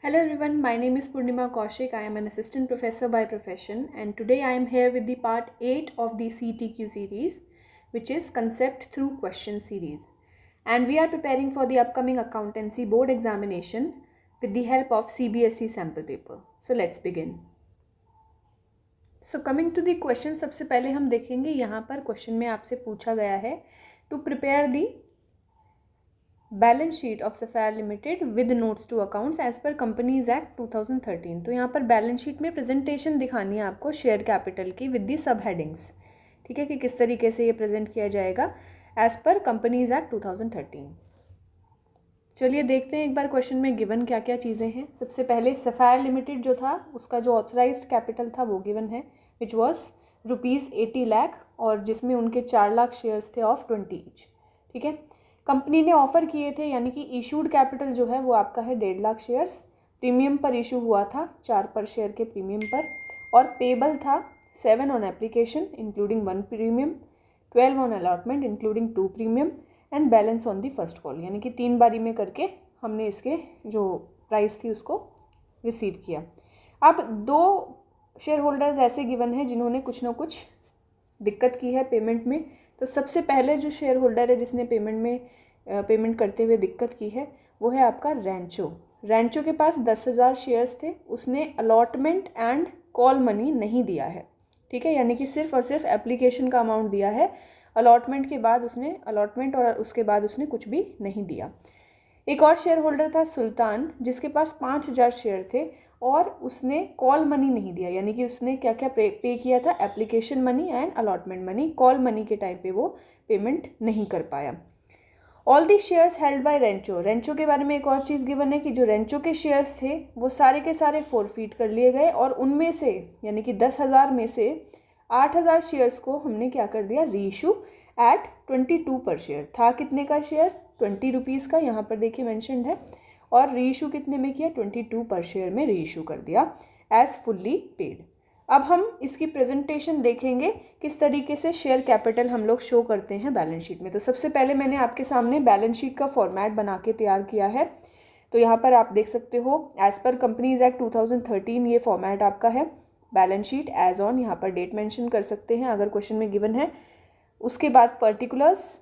Hello everyone, my name is Purnima Kaushik. I am an assistant professor by profession, and today I am here with the part 8 of the CTQ series, which is Concept Through Question series. And we are preparing for the upcoming accountancy board examination with the help of CBSE sample paper. So let's begin. So coming to the question, सबसे पहले हम देखेंगे यहाँ पर question में आपसे पूछा गया है to prepare the balance sheet of Sapphire Limited with notes to accounts as per Companies Act 2013। तो यहाँ पर बैलेंस शीट में प्रेजेंटेशन दिखानी है आपको शेयर कैपिटल की विद दी सब हेडिंग्स, ठीक है, कि किस तरीके से ये प्रेजेंट किया जाएगा एज पर कंपनीज एक्ट 2013। चलिए देखते हैं एक बार क्वेश्चन में गिवन क्या क्या चीज़ें हैं। सबसे पहले सफायर लिमिटेड जो था उसका जो ऑथराइज्ड कैपिटल था वो गिवन है, विच वॉज ₹80 लाख, और जिसमें उनके 4 लाख शेयर्स थे ऑफ 20 ईच, ठीक है। कंपनी ने ऑफर किए थे, यानी कि इशूड कैपिटल जो है वो आपका है 1.5 लाख शेयर्स। प्रीमियम पर इशू हुआ था 4 पर शेयर के प्रीमियम पर, और पेबल था 7 on application including 1 premium, 12 on allotment including 2 premium and balance on the first call, यानी कि 3 बारी में करके हमने इसके जो प्राइस थी उसको रिसीव किया। अब 2 शेयर होल्डर्स ऐसे गिवन है जिन्होंने कुछ ना कुछ दिक्कत की है पेमेंट में। तो सबसे पहले जो शेयर होल्डर है जिसने पेमेंट करते हुए दिक्कत की है वो है आपका रैंचो के पास 10,000 शेयर्स थे, उसने अलॉटमेंट एंड कॉल मनी नहीं दिया है, ठीक है, यानी कि सिर्फ और सिर्फ एप्लीकेशन का अमाउंट दिया है। अलॉटमेंट और उसके बाद उसने कुछ भी नहीं दिया। एक और शेयर होल्डर था सुल्तान, जिसके पास 5,000 शेयर थे और उसने कॉल मनी नहीं दिया, यानी कि उसने क्या क्या पे किया था, application money and allotment money. Call money के टाइम पे वो पेमेंट नहीं कर पाया। All the shares held by Rancho के बारे में एक और चीज़ गिवन है कि जो रेंचो के शेयर्स थे वो सारे के सारे फोरफीट कर लिए गए, और उनमें से यानी कि 10,000 में से 8,000 शेयर्स को हमने क्या कर दिया, री इशू एट 22 पर शेयर। था कितने का शेयर, ₹20 का, यहाँ पर देखिए मैंशनड है, और री इशू कितने में किया, 22 पर शेयर में री इशू कर दिया एज फुल्ली पेड। अब हम इसकी प्रेजेंटेशन देखेंगे किस तरीके से शेयर कैपिटल हम लोग शो करते हैं बैलेंस शीट में। तो सबसे पहले मैंने आपके सामने बैलेंस शीट का फॉर्मेट बना के तैयार किया है। तो यहाँ पर आप देख सकते हो एज पर कंपनीज एक्ट 2013 ये फॉर्मेट आपका है। बैलेंस शीट एज ऑन, यहाँ पर डेट मेंशन कर सकते हैं अगर क्वेश्चन में गिवन है। उसके बाद particulars,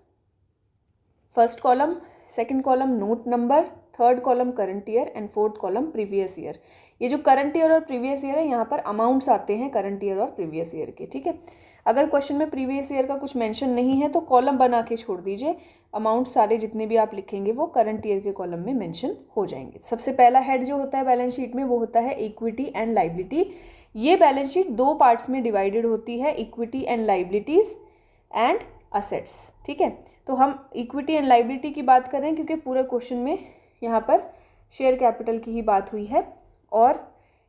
first column, second column note number, third column current year and fourth column previous year. ये जो करंट ईयर और प्रीवियस ईयर है यहाँ पर अमाउंट्स आते हैं करंट ईयर और प्रीवियस ईयर के, ठीक है। अगर क्वेश्चन में प्रीवियस ईयर का कुछ मेंशन नहीं है तो कॉलम बना के छोड़ दीजिए, अमाउंट सारे जितने भी आप लिखेंगे वो करंट ईयर के कॉलम में मेंशन हो जाएंगे। सबसे पहला हेड जो होता है बैलेंस शीट में वो होता है इक्विटी एंड लाइबिलिटी। ये बैलेंस शीट 2 पार्ट्स में डिवाइडेड होती है, equity and liabilities and assets, ठीक है। तो हम इक्विटी एंड लाइबिलिटी की बात कर रहे हैं क्योंकि पूरे क्वेश्चन में यहाँ पर शेयर कैपिटल की ही बात हुई है, और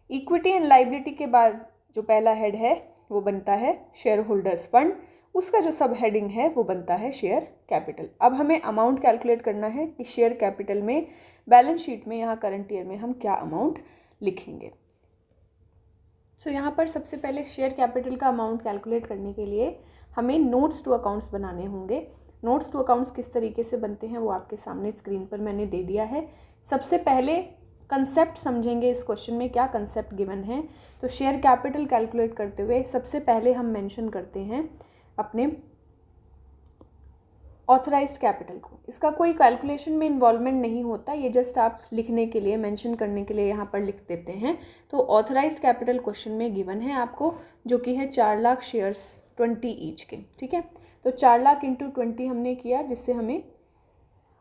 इक्विटी एंड लाइबिलिटी के बाद जो पहला हेड है वो बनता है शेयर होल्डर्स फंड, उसका जो सब हेडिंग है वो बनता है शेयर कैपिटल। अब हमें अमाउंट कैलकुलेट करना है कि शेयर कैपिटल में बैलेंस शीट में यहाँ करंट ईयर में हम क्या अमाउंट लिखेंगे। सो यहाँ पर सबसे पहले शेयर कैपिटल का अमाउंट कैलकुलेट करने के लिए हमें नोट्स टू अकाउंट्स बनाने होंगे। नोट्स टू अकाउंट्स किस तरीके से बनते हैं वो आपके सामने स्क्रीन पर मैंने दे दिया है। सबसे पहले कंसेप्ट समझेंगे इस क्वेश्चन में क्या कंसेप्ट गिवन है। तो शेयर कैपिटल कैलकुलेट करते हुए सबसे पहले हम मेंशन करते हैं अपने ऑथराइज्ड कैपिटल को। इसका कोई कैलकुलेशन में इन्वॉल्वमेंट नहीं होता, ये जस्ट आप लिखने के लिए, मेंशन करने के लिए यहाँ पर लिख देते हैं। तो ऑथराइज्ड कैपिटल क्वेश्चन में गिवन है आपको, जो कि है 4 लाख शेयर्स 20 ईच के, ठीक है। तो 4 लाख इंटू 20 हमने किया, जिससे हमें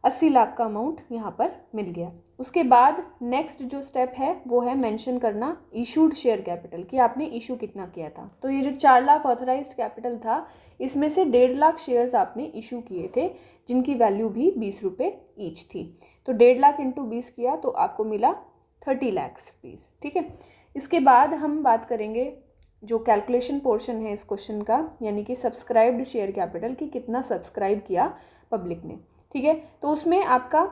80 लाख का अमाउंट यहाँ पर मिल गया। उसके बाद नेक्स्ट जो स्टेप है वो है मेंशन करना इशूड शेयर कैपिटल, कि आपने इशू कितना किया था। तो ये जो 4 लाख ऑथराइज्ड कैपिटल था इसमें से 1.5 लाख शेयर्स आपने इशू किए थे, जिनकी वैल्यू भी ₹20 ईच थी। तो 1.5 लाख इंटू 20 किया तो आपको मिला 30 लाख रुपीज़, ठीक है। इसके बाद हम बात करेंगे जो कैलकुलेशन पोर्शन है इस क्वेश्चन का, यानी कि सब्सक्राइब्ड शेयर कैपिटल, की कितना सब्सक्राइब किया पब्लिक ने, ठीक है। तो उसमें आपका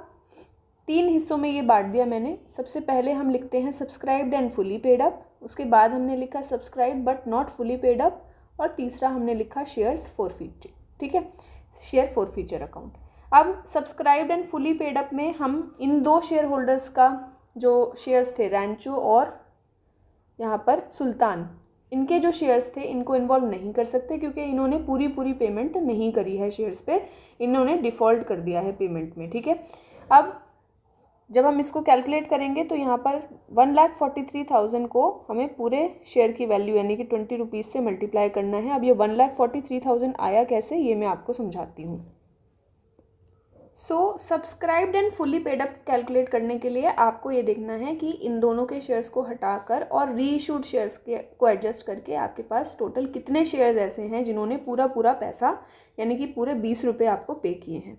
3 हिस्सों में ये बांट दिया मैंने। सबसे पहले हम लिखते हैं subscribed and fully paid up, उसके बाद हमने लिखा subscribed but not fully paid up, और तीसरा हमने लिखा शेयर्स फॉरफीचर, ठीक है, शेयर फॉरफीचर अकाउंट। अब subscribed and fully paid up में हम इन 2 शेयर होल्डर्स का जो शेयर्स थे रैंचो और यहाँ पर सुल्तान, इनके जो शेयर्स थे इनको इन्वॉल्व नहीं कर सकते क्योंकि इन्होंने पूरी पेमेंट नहीं करी है शेयर्स पे, इन्होंने डिफ़ॉल्ट कर दिया है पेमेंट में, ठीक है। अब जब हम इसको कैलकुलेट करेंगे तो यहाँ पर 1,43,000 को हमें पूरे शेयर की वैल्यू यानी कि 20 रुपीज़ से मल्टीप्लाई करना है। अब ये 1,43,000 आया कैसे, ये मैं आपको समझाती हूँ। So subscribed and fully paid up calculate करने के लिए आपको ये देखना है कि इन दोनों के शेयर्स को हटाकर और री इशूड शेयर्स को एडजस्ट करके आपके पास टोटल कितने शेयर्स ऐसे हैं जिन्होंने पूरा पैसा यानी कि पूरे 20 रुपये आपको पे किए हैं,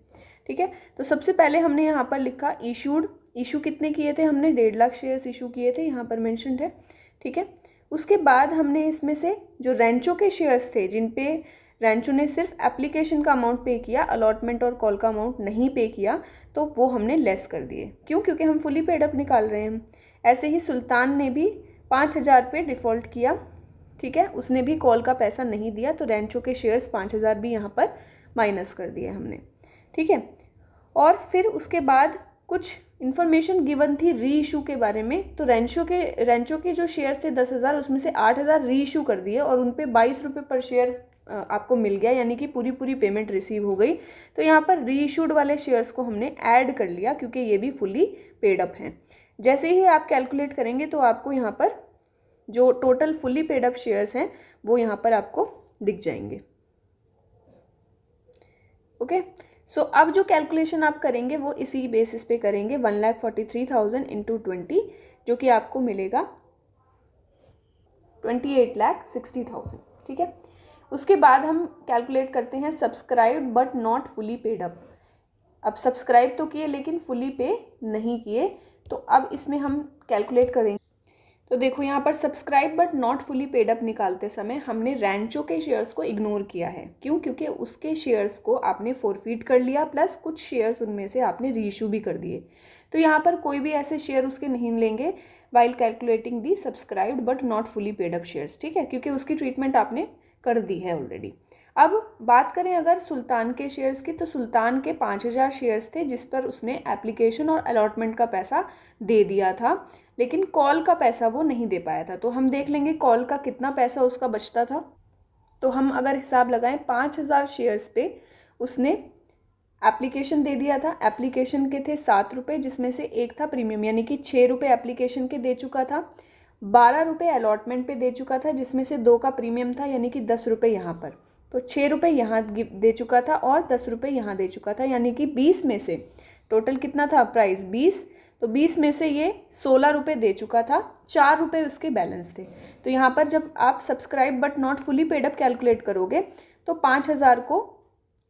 ठीक है। तो सबसे पहले हमने यहाँ पर लिखा इशू कितने किए थे, हमने 1.5 लाख शेयर्स इशू किए थे, यहाँ पर मेंशन्ड है, ठीक है। उसके बाद हमने इसमें से जो रेंचो के शेयर्स थे जिन पे रेंचो ने सिर्फ एप्लीकेशन का अमाउंट पे किया, अलॉटमेंट और कॉल का अमाउंट नहीं पे किया, तो वो हमने लेस कर दिए। क्यों? क्योंकि हम फुली पेड अप निकाल रहे हैं। ऐसे ही सुल्तान ने भी 5,000 पे डिफ़ॉल्ट किया, ठीक है, उसने भी कॉल का पैसा नहीं दिया, तो रेंचो के शेयर्स 5,000 भी यहाँ पर माइनस कर दिए हमने, ठीक है। और फिर उसके बाद कुछ इन्फॉर्मेशन गिवन थी री इशू के बारे में, तो रेंचो के जो शेयर्स थे 10,000, उसमें से 8,000 री इशू कर दिए और उन पे 22 रुपये पर शेयर आपको मिल गया, यानी कि पूरी पेमेंट रिसीव हो गई। तो यहाँ पर री इशूड वाले शेयर्स को हमने ऐड कर लिया क्योंकि ये भी फुली पेड अप हैं। जैसे ही आप कैलकुलेट करेंगे तो आपको यहाँ पर जो total fully paid up shares हैं वो यहाँ पर आपको दिख जाएंगे। ओके, सो अब जो कैलकुलेशन आप करेंगे वो इसी बेसिस पे करेंगे, 1,43,000 इंटू 20, जो कि आपको मिलेगा 28,60,000, ठीक है। उसके बाद हम कैलकुलेट करते हैं subscribe but not fully paid up. अब सब्सक्राइब तो किए लेकिन फुली पे नहीं किए, तो अब इसमें हम कैलकुलेट करेंगे। तो देखो यहाँ पर subscribe but not fully paid up निकालते समय हमने रेंचो के शेयर्स को इग्नोर किया है। क्यों? क्योंकि उसके शेयर्स को आपने फोरफीट कर लिया, प्लस कुछ शेयर्स उनमें से आपने रीइशू भी कर दिए। तो यहाँ पर कोई भी ऐसे शेयर उसके नहीं लेंगे while calculating the subscribed but not fully paid up shares, ठीक है, क्योंकि उसकी ट्रीटमेंट आपने कर दी है ऑलरेडी। अब बात करें अगर सुल्तान के शेयर्स की, तो सुल्तान के 5,000 शेयर्स थे जिस पर उसने एप्लीकेशन और अलॉटमेंट का पैसा दे दिया था, लेकिन कॉल का पैसा वो नहीं दे पाया था। तो हम देख लेंगे कॉल का कितना पैसा उसका बचता था। तो हम अगर हिसाब लगाएं 5,000 शेयर्स पे उसने एप्लीकेशन दे दिया था, एप्लीकेशन के थे 7 रुपये, जिसमें से एक था प्रीमियम यानी कि 6 रुपये एप्लीकेशन के दे चुका था, 12 रुपये अलॉटमेंट पे दे चुका था जिसमें से 2 का प्रीमियम था यानी कि 10 रुपये यहाँ पर, तो 6 रुपये यहाँ दे चुका था और 10 रुपये यहाँ दे चुका था, यानी कि 20 में से टोटल कितना था प्राइस 20, तो 20 में से ये 16 रुपये दे चुका था, 4 रुपये उसके बैलेंस थे। तो यहाँ पर जब आप subscribe but not fully paid up calculate करोगे तो 5,000 को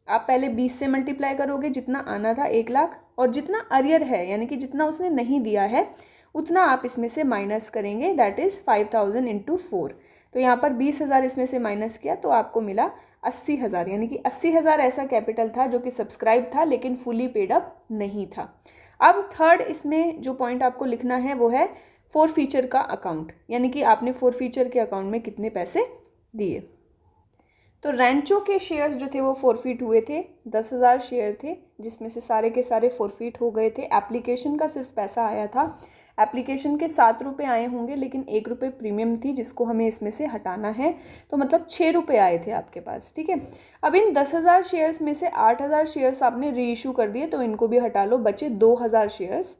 आप पहले 20 से मल्टीप्लाई करोगे, जितना आना था 1 लाख, और जितना अरियर है यानी कि जितना उसने नहीं दिया है उतना आप इसमें से माइनस करेंगे, दैट इज़ 5,000 इंटू 4। तो यहाँ पर 20,000 इसमें से माइनस किया तो आपको मिला 80,000, यानी कि 80,000 ऐसा कैपिटल था जो कि सब्सक्राइब था लेकिन फुली पेड अप नहीं था। अब थर्ड इसमें जो पॉइंट आपको लिखना है वो है फोरफीचर का अकाउंट, यानी कि आपने फोरफीचर के अकाउंट में कितने पैसे दिए। तो रेंचो के शेयर्स जो थे वो फोरफीट हुए थे, 10,000 शेयर थे जिसमें से सारे के सारे फोरफीट हो गए थे। एप्लीकेशन का सिर्फ पैसा आया था, एप्लीकेशन के 7 रुपये आए होंगे लेकिन 1 रुपये प्रीमियम थी जिसको हमें इसमें से हटाना है, तो मतलब 6 रुपये आए थे आपके पास, ठीक है। अब इन 10,000 शेयर्स में से 8,000 शेयर्स आपने री इशू कर दिए, तो इनको भी हटा लो, बचे 2,000 शेयर्स,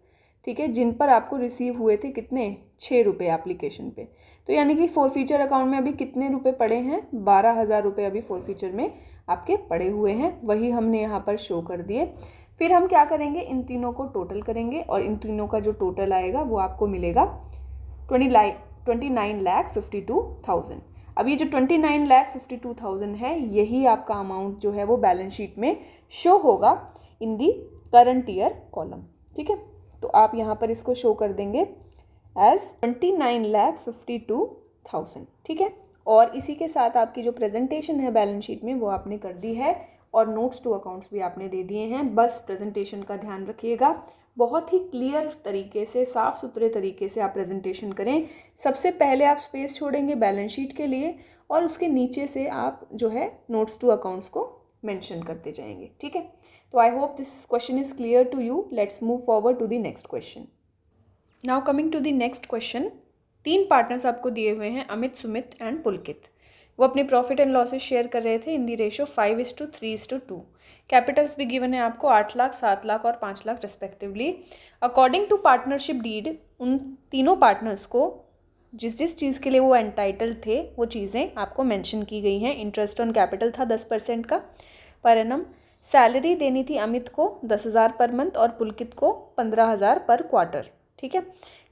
ठीक है, जिन पर आपको रिसीव हुए थे कितने 6 रुपये एप्लीकेशन पे। तो यानी कि फोरफीचर अकाउंट में अभी कितने रुपए पड़े हैं, 12,000 रुपये अभी फोरफीचर में आपके पड़े हुए हैं, वही हमने यहाँ पर शो कर दिए। फिर हम क्या करेंगे, इन तीनों को टोटल करेंगे और इन तीनों का जो टोटल आएगा वो आपको मिलेगा 29,52,000। अब ये जो 29,52,000 है यही आपका अमाउंट जो है वो बैलेंस शीट में शो होगा इन दी करंट ईयर कॉलम, ठीक है। तो आप यहाँ पर इसको शो कर देंगे एज 29,52,000, ठीक है। और इसी के साथ आपकी जो प्रेजेंटेशन है बैलेंस शीट में वो आपने कर दी है और नोट्स टू अकाउंट्स भी आपने दे दिए हैं। बस प्रेजेंटेशन का ध्यान रखिएगा, बहुत ही क्लियर तरीके से, साफ़ सुथरे तरीके से आप प्रेजेंटेशन करें। सबसे पहले आप स्पेस छोड़ेंगे बैलेंस शीट के लिए और उसके नीचे से आप जो है नोट्स टू अकाउंट्स को मेंशन करते जाएंगे, ठीक है। तो I hope this question is clear to you. Let's move forward to the next question. Now coming to the next question. 3 partners आपको दिए हुए हैं, अमित, सुमित एंड पुलकित। वो अपनी प्रॉफिट एंड लॉसेस शेयर कर रहे थे इन दी रेशियो 5:3:2। कैपिटल्स भी गिवन है आपको 8 लाख, 7 लाख और 5 lakh respectively. According to partnership deed, उन तीनों पार्टनर्स को जिस जिस चीज़ के लिए वो एंटाइटल थे वो चीज़ें आपको मेंशन की गई हैं। इंटरेस्ट ऑन कैपिटल था 10% का पर एनम। सैलरी देनी थी अमित को 10,000 पर मंथ और पुलकित को 15,000 पर क्वार्टर, ठीक है।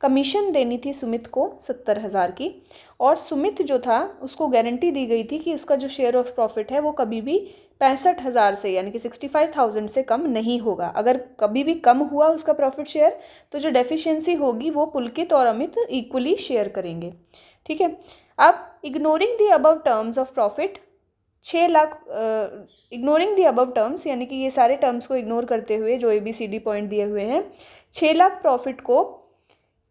कमीशन देनी थी सुमित को 70,000 की, और सुमित जो था उसको गारंटी दी गई थी कि उसका जो शेयर ऑफ प्रॉफिट है वो कभी भी 65,000 से यानी कि 65,000 से कम नहीं होगा। अगर कभी भी कम हुआ उसका प्रॉफिट शेयर तो जो डेफिशिएंसी होगी वो पुलकित और अमित इक्वली शेयर करेंगे, ठीक है। अब ignoring the above terms of profit 6 lakh, ignoring the above terms यानी कि ये सारे टर्म्स को इग्नोर करते हुए जो ABCD पॉइंट दिए हुए हैं, 6 लाख प्रॉफिट को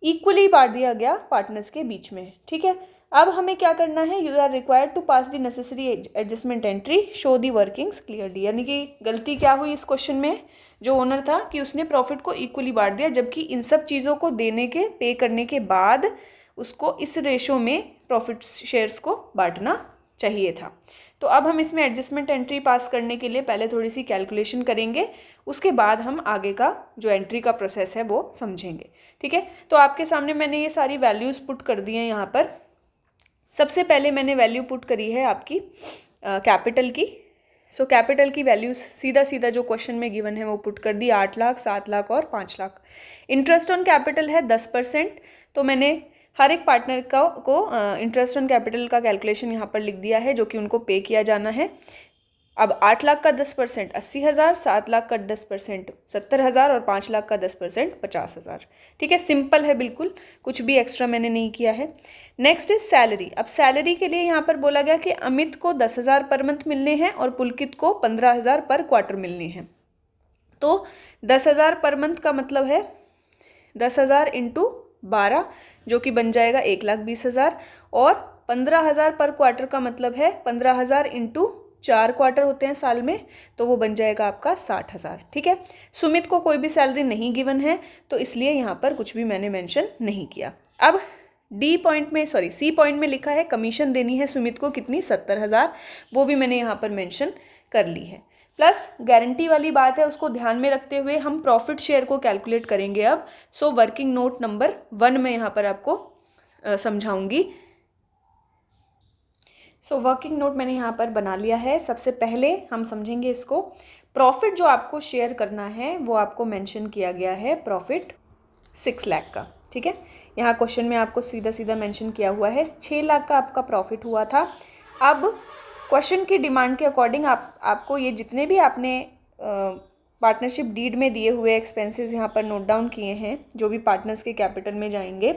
इक्वली बांट दिया गया पार्टनर्स के बीच में, ठीक है। अब हमें क्या करना है, you are required to pass the necessary adjustment entry, show the workings clearly. यानी कि गलती क्या हुई इस क्वेश्चन में, जो ओनर था कि उसने प्रॉफिट को इक्वली बांट दिया, जबकि इन सब चीज़ों को देने के पे करने के बाद उसको इस रेशो में प्रॉफिट शेयर्स को बांटना चाहिए था। तो अब हम इसमें एडजस्टमेंट एंट्री पास करने के लिए पहले थोड़ी सी कैलकुलेशन करेंगे, उसके बाद हम आगे का जो एंट्री का प्रोसेस है वो समझेंगे, ठीक है। तो आपके सामने मैंने ये सारी वैल्यूज़ पुट कर दी हैं यहाँ पर। सबसे पहले मैंने वैल्यू पुट करी है आपकी कैपिटल की। सो कैपिटल की वैल्यूज सीधा सीधा जो क्वेश्चन में गिवन है वो पुट कर दी, 8 लाख, 7 लाख और 5 लाख। इंटरेस्ट ऑन कैपिटल है 10%, तो मैंने हर एक पार्टनर को इंटरेस्ट ऑन कैपिटल का कैलकुलेशन यहाँ पर लिख दिया है जो कि उनको पे किया जाना है। अब 8 लाख का 10% 80,000, 7 लाख का 10% 70,000 और 5 लाख का 10% 50,000, ठीक है। सिंपल है बिल्कुल, कुछ भी एक्स्ट्रा मैंने नहीं किया है। Next is salary. अब सैलरी के लिए यहाँ पर बोला गया कि अमित को 10,000 पर मंथ मिलने हैं और पुलकित को 15,000 पर क्वार्टर मिलने हैं। तो 10,000 पर मंथ का मतलब है 10,000 इंटू 12 जो कि बन जाएगा 1,20,000, और 15,000 पर क्वार्टर का मतलब है 15,000 इंटू 4 क्वार्टर होते हैं साल में, तो वो बन जाएगा आपका 60,000, ठीक है। सुमित को कोई भी सैलरी नहीं गिवन है तो इसलिए यहाँ पर कुछ भी मैंने मेंशन नहीं किया। अब सी पॉइंट में लिखा है कमीशन देनी है सुमित को कितनी, 70,000, वो भी मैंने यहाँ पर मेंशन कर ली है। प्लस गारंटी वाली बात है, उसको ध्यान में रखते हुए हम प्रॉफिट शेयर को कैलकुलेट करेंगे अब। सो वर्किंग नोट नंबर 1 में यहाँ पर आपको समझाऊंगी। सो वर्किंग नोट मैंने यहाँ पर बना लिया है। सबसे पहले हम समझेंगे इसको। प्रॉफिट जो आपको शेयर करना है वो आपको मेंशन किया गया है प्रॉफिट 6 लाख का, ठीक है। यहाँ क्वेश्चन में आपको सीधा सीधा मेंशन किया हुआ है 6 लाख का आपका प्रॉफिट हुआ था। अब क्वेश्चन की डिमांड के अकॉर्डिंग आपको ये जितने भी आपने पार्टनरशिप डीड में दिए हुए एक्सपेंसेस यहाँ पर नोट डाउन किए हैं, जो भी पार्टनर्स के कैपिटल में जाएंगे,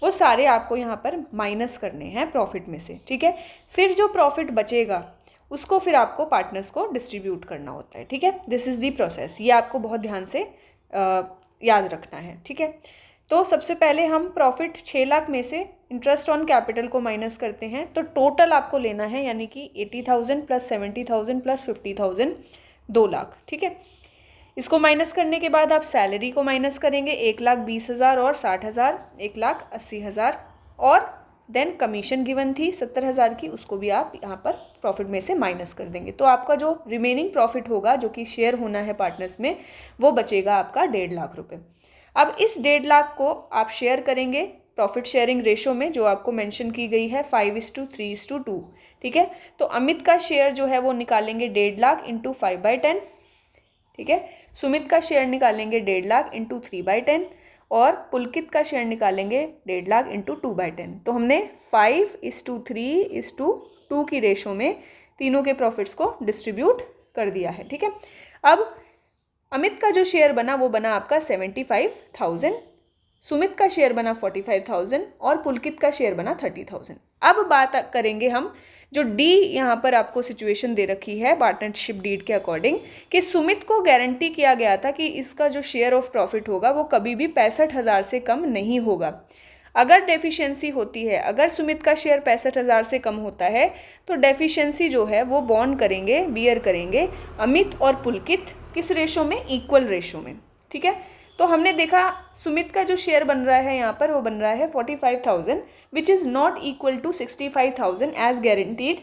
वो सारे आपको यहाँ पर माइनस करने हैं प्रॉफिट में से, ठीक है। फिर जो प्रॉफिट बचेगा उसको फिर आपको पार्टनर्स को डिस्ट्रीब्यूट करना होता है, ठीक है। दिस इज़ दी प्रोसेस, ये आपको बहुत ध्यान से याद रखना है, ठीक है। तो सबसे पहले हम प्रॉफिट 6 लाख में से इंटरेस्ट ऑन कैपिटल को माइनस करते हैं, तो टोटल आपको लेना है यानी कि 80,000 प्लस 70,000 प्लस 50,000 2 लाख, ठीक है। इसको माइनस करने के बाद आप सैलरी को माइनस करेंगे 1,20,000 और 60,000 1,80,000, और देन कमीशन गिवन थी 70,000 की, उसको भी आप यहाँ पर प्रॉफिट में से माइनस कर देंगे। तो आपका जो रिमेनिंग प्रॉफिट होगा जो कि शेयर होना है पार्टनर्स में, वो बचेगा आपका 1.5 लाख रुपये। अब इस 1.5 लाख को आप शेयर करेंगे प्रॉफिट शेयरिंग रेशो में जो आपको मेंशन की गई है 5:3:2, ठीक है। तो अमित का शेयर जो है वो निकालेंगे 1.5 लाख इंटू 5/10, ठीक है। सुमित का शेयर निकालेंगे 1.5 लाख इंटू 3/10, और पुलकित का शेयर निकालेंगे 1.5 लाख इंटू 2/10। तो हमने 5:3:2 की रेशो में तीनों के प्रॉफिट्स को डिस्ट्रीब्यूट कर दिया है, ठीक है। अब अमित का जो शेयर बना वो बना आपका 75,000, सुमित का शेयर बना 45,000 और पुलकित का शेयर बना 30,000। अब बात करेंगे हम जो डी यहाँ पर आपको सिचुएशन दे रखी है पार्टनरशिप डीड के अकॉर्डिंग, कि सुमित को गारंटी किया गया था कि इसका जो शेयर ऑफ प्रॉफिट होगा वो कभी भी 65,000 से कम नहीं होगा। अगर डेफिशिएंसी होती है, अगर सुमित का शेयर 65,000 से कम होता है तो डेफिशिएंसी जो है वो बियर करेंगे अमित और पुलकित, किस रेशो में, इक्वल रेशो में, ठीक है। तो हमने देखा सुमित का जो शेयर बन रहा है यहाँ पर वो बन रहा है 45,000 which is not equal to 65,000 as guaranteed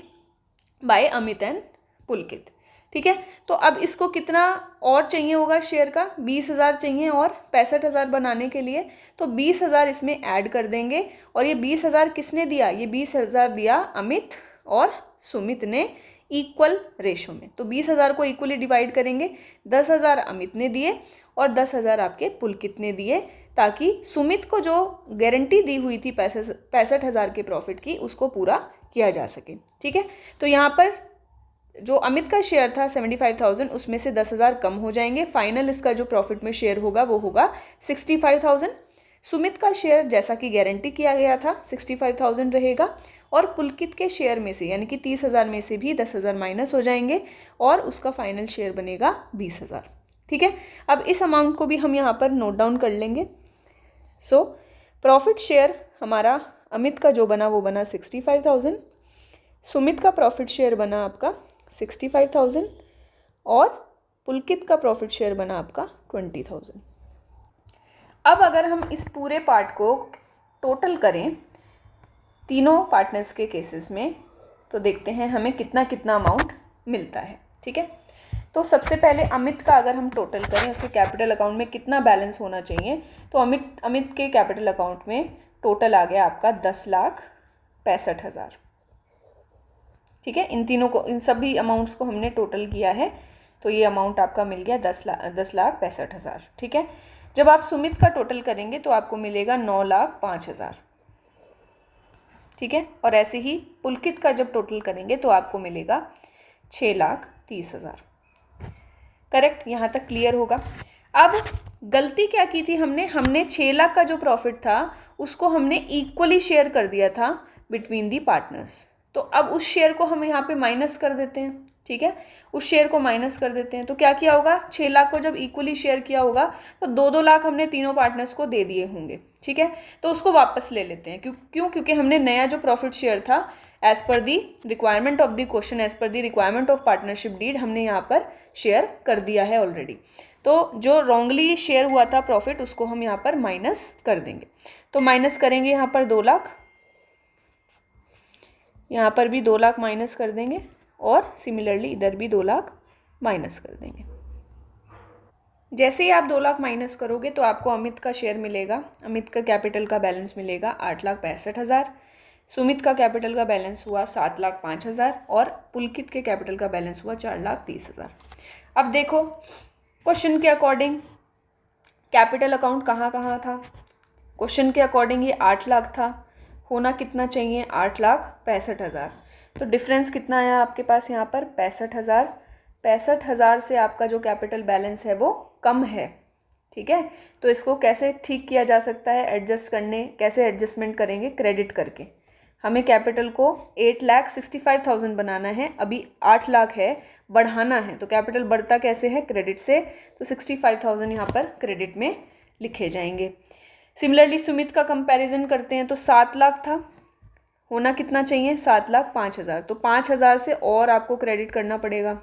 by Amit and Pulkit. ठीक है, तो अब इसको कितना और चाहिए होगा शेयर का, 20,000 चाहिए और 65,000 बनाने के लिए, तो 20,000 इसमें ऐड कर देंगे। और ये 20,000 किसने दिया, ये 20,000 दिया अमित और सुमित ने इक्वल रेशो में। तो 20,000 को इक्वली डिवाइड करेंगे, 10,000 अमित ने दिए और 10,000 आपके पुलकित ने दिए, ताकि सुमित को जो गारंटी दी हुई थी 65,000 के प्रॉफिट की उसको पूरा किया जा सके। ठीक है, तो यहाँ पर जो अमित का शेयर था 75,000, उसमें से 10,000 कम हो जाएंगे। फाइनल इसका जो प्रॉफिट में शेयर होगा वो होगा 65,000। सुमित का शेयर जैसा कि गारंटी किया गया था 65,000 रहेगा, और पुलकित के शेयर में से यानी कि 30,000 में से भी 10,000 माइनस हो जाएंगे और उसका फाइनल शेयर बनेगा 20,000। ठीक है, अब इस अमाउंट को भी हम यहाँ पर नोट डाउन कर लेंगे। सो प्रॉफिट शेयर हमारा अमित का जो बना वो बना 65,000, सुमित का प्रॉफिट शेयर बना आपका 65,000 और पुलकित का प्रॉफिट शेयर बना आपका 20,000। अब अगर हम इस पूरे पार्ट को टोटल करें तीनों पार्टनर्स के केसेस में, तो देखते हैं हमें कितना कितना अमाउंट मिलता है। ठीक है, तो सबसे पहले अमित का अगर हम टोटल करें, उसके कैपिटल अकाउंट में कितना बैलेंस होना चाहिए, तो अमित के कैपिटल अकाउंट में टोटल आ गया आपका 10,65,000। ठीक है, इन तीनों को, इन सभी अमाउंट्स को हमने टोटल किया है, तो ये अमाउंट आपका मिल गया 10,65,000। ठीक है, जब आप सुमित का टोटल करेंगे तो आपको मिलेगा 9,05,000। ठीक है, और ऐसे ही पुलकित का जब टोटल करेंगे तो आपको मिलेगा 6,30,000। करेक्ट, यहाँ तक क्लियर होगा। अब गलती क्या की थी हमने 6 लाख का जो प्रॉफिट था उसको हमने इक्वली शेयर कर दिया था बिटवीन दी पार्टनर्स। तो अब उस शेयर को हम यहाँ पे माइनस कर देते हैं। ठीक है, उस शेयर को माइनस कर देते हैं, तो क्या किया होगा, 6 लाख को जब इक्वली शेयर किया होगा तो 2-2 लाख हमने तीनों पार्टनर्स को दे दिए होंगे। ठीक है, तो उसको वापस ले लेते हैं। क्योंकि हमने नया जो प्रॉफिट शेयर था as per the requirement of the question, as per the requirement of partnership deed, हमने यहाँ पर शेयर कर दिया है ऑलरेडी। तो जो रॉन्गली शेयर हुआ था प्रॉफिट उसको हम यहाँ पर माइनस कर देंगे। तो माइनस करेंगे यहाँ पर 2 लाख, यहाँ पर भी 2 लाख माइनस कर देंगे और सिमिलरली इधर भी 2 लाख माइनस कर देंगे। जैसे ही आप 2 लाख माइनस करोगे तो आपको अमित का शेयर मिलेगा, अमित का कैपिटल का बैलेंस मिलेगा 8,65,000, सुमित का कैपिटल का बैलेंस हुआ 7,05,000 और पुलकित के कैपिटल का बैलेंस हुआ 4,30,000। अब देखो क्वेश्चन के अकॉर्डिंग कैपिटल अकाउंट कहाँ कहाँ था। क्वेश्चन के अकॉर्डिंग ये 8 लाख था, होना कितना चाहिए 8,65,000। तो डिफरेंस कितना आया आपके पास यहाँ पर 65,000। 65,000 से आपका जो कैपिटल बैलेंस है वो कम है। ठीक है, तो इसको कैसे ठीक किया जा सकता है, एडजस्ट करने, कैसे एडजस्टमेंट करेंगे, क्रेडिट करके। हमें कैपिटल को 8,65,000 बनाना है, अभी 8 लाख है, बढ़ाना है, तो कैपिटल बढ़ता कैसे है, क्रेडिट से। तो 65,000 यहाँ पर क्रेडिट में लिखे जाएंगे। सिमिलरली सुमित का कंपैरिजन करते हैं, तो 7 लाख था, होना कितना चाहिए 7,05,000। तो 5,000 से और आपको क्रेडिट करना पड़ेगा।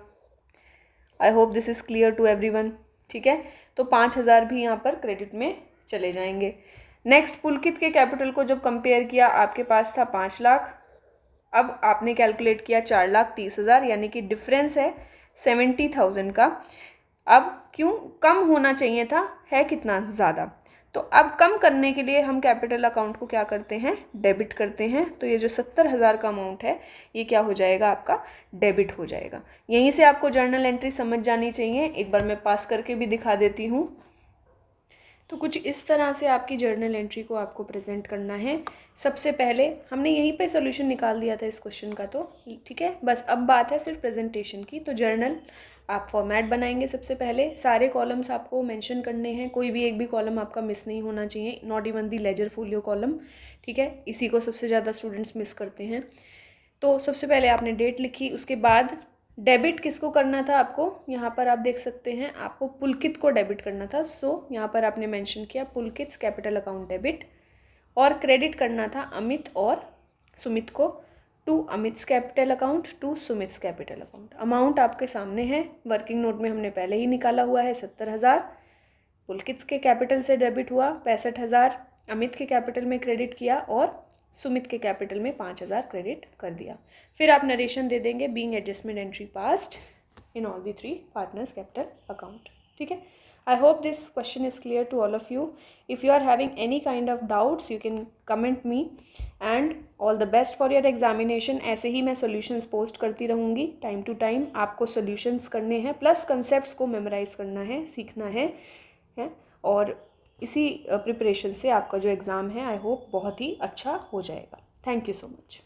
I hope this is clear to everyone. ठीक है, तो 5,000 भी यहाँ पर क्रेडिट में चले जाएंगे। नेक्स्ट पुलकित के कैपिटल को जब कंपेयर किया, आपके पास था 5 लाख, अब आपने कैलकुलेट किया 4,30,000, यानी कि डिफरेंस है 70,000 का। अब क्यों कम होना चाहिए था, है कितना ज़्यादा, तो अब कम करने के लिए हम कैपिटल अकाउंट को क्या करते हैं, डेबिट करते हैं। तो ये जो 70,000 का अमाउंट है ये क्या हो जाएगा, आपका डेबिट हो जाएगा। यहीं से आपको जर्नल एंट्री समझ जानी चाहिए। एक बार मैं पास करके भी दिखा देती हूँ। तो कुछ इस तरह से आपकी जर्नल एंट्री को आपको प्रेजेंट करना है। सबसे पहले हमने यहीं पे सॉल्यूशन निकाल दिया था इस क्वेश्चन का, तो ठीक है, बस अब बात है सिर्फ प्रेजेंटेशन की। तो जर्नल आप फॉर्मेट बनाएंगे। सबसे पहले सारे कॉलम्स आपको मेंशन करने हैं, कोई भी एक भी कॉलम आपका मिस नहीं होना चाहिए, not even the ledger folio column. ठीक है, इसी को सबसे ज़्यादा स्टूडेंट्स मिस करते हैं। तो सबसे पहले आपने डेट लिखी, उसके बाद डेबिट किसको करना था आपको, यहाँ पर आप देख सकते हैं आपको पुलकित को डेबिट करना था। सो यहाँ पर आपने मेंशन किया पुलकित कैपिटल अकाउंट डेबिट, और क्रेडिट करना था अमित और सुमित को, to Amit's capital account, to Sumit's capital account. Amount आपके सामने है, वर्किंग नोट में हमने पहले ही निकाला हुआ है 70,000। पुलकित के कैपिटल से डेबिट हुआ 65,000, अमित के कैपिटल में क्रेडिट किया और सुमित के कैपिटल में 5,000 क्रेडिट कर दिया। फिर आप नरेशन दे देंगे being adjustment entry past in all the 3 partners capital account. ठीक है, I hope this question is clear to all of you. If you are having any kind of doubts, you can comment me, and all the best for your examination. ऐसे ही मैं solutions post करती रहूँगी time to time। आपको solutions करने हैं plus concepts को memorize करना है, सीखना है और इसी प्रिपरेशन से आपका जो एग्ज़ाम है आई होप बहुत ही अच्छा हो जाएगा। Thank you so much.